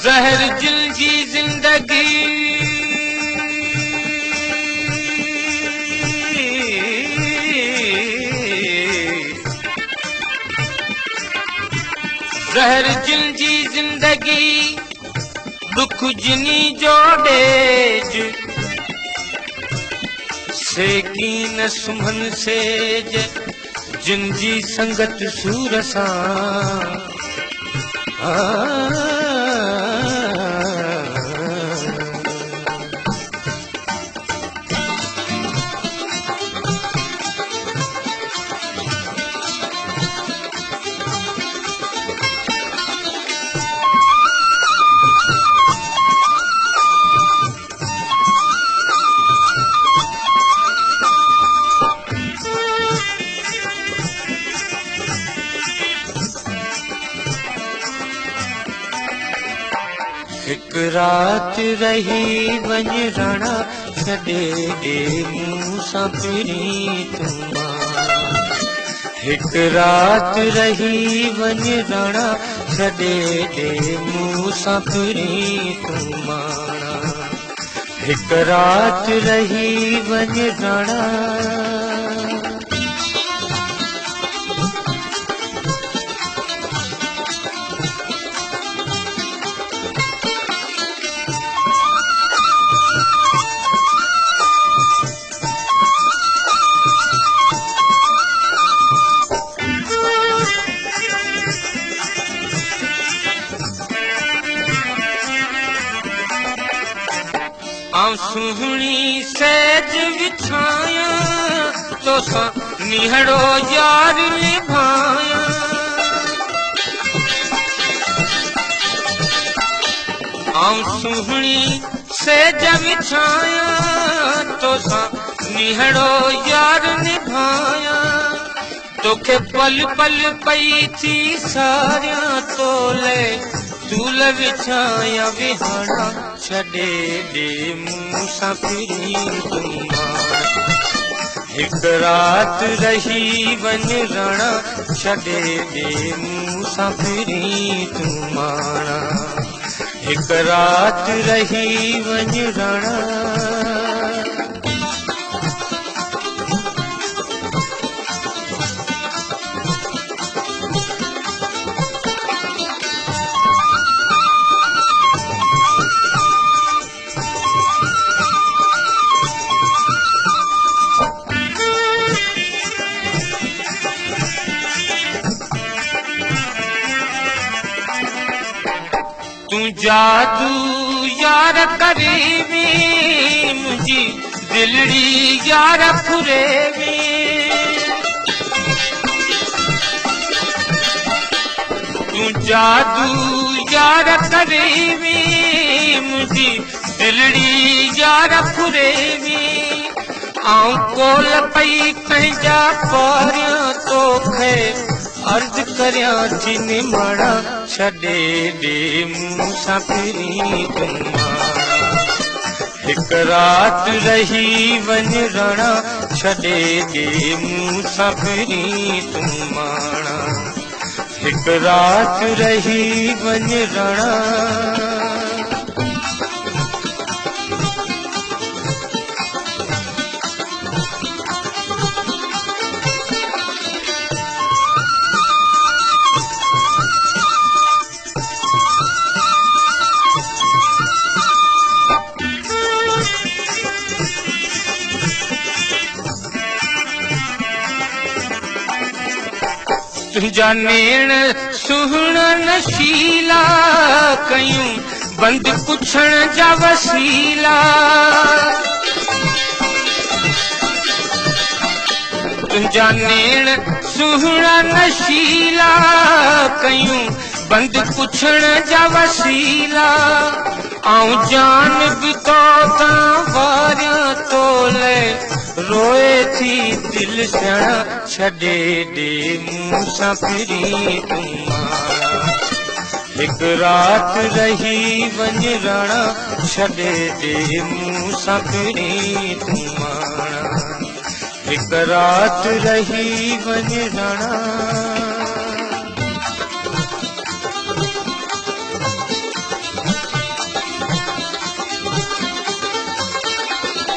ज़हर दिल जी ज़िंदगी ज़हर दिल जी ज़िंदगी दुख जिनी जोड़ेज सेकीन सुमन सेज जिन जी संगत सूरसा एक रात रही वञ रणा छॾे ॾे मूं सां प्रीत एक रात रही वञ रणा छॾे ॾे मूं सां प्रीत एक रात रही वञ रणा सुहणी सेज विछाया तो सा निहड़ो यार निभाया सुहणी सेज विछाया तो सा निहड़ो यार निभाया तोखे पल पल पई थी सारिया तोले तूल विछाया विहाड़ा छॾे ॾे मूं सां प्रीत एक रात रही वञ रणा छॾे ॾे मूं सां प्रीत माणा एक रात रही वञ रणा तू जादू यार करीबी मुझी दिलड़ी यार फुरेबी तू जादू यार करीबी मुझी दिलड़ी यार फुरेबी आऊं कोल पई पंहिंजा पारियां तोखे अर्ज करिया जिन माड़ा छॾे ॾे मूं सां प्रीत एक रात रही वञ रणा छॾे ॾे मूं सां प्रीत माणा एक रात रही वञ रणा तुझा नेण सुहिणा नशीला कयूं बंद पुछण जा वसीला तुझा नेण सुहिणा नशीला कयूं बंद पुछण जा वसीला आऊं जान बि तो तां वारियां तोले रोए थी दिल सणा छॾे ॾे मूं सां प्रीत एक रात रही वञ रणा छॾे ॾे मूं सां प्रीत एक रात रही वञ रणा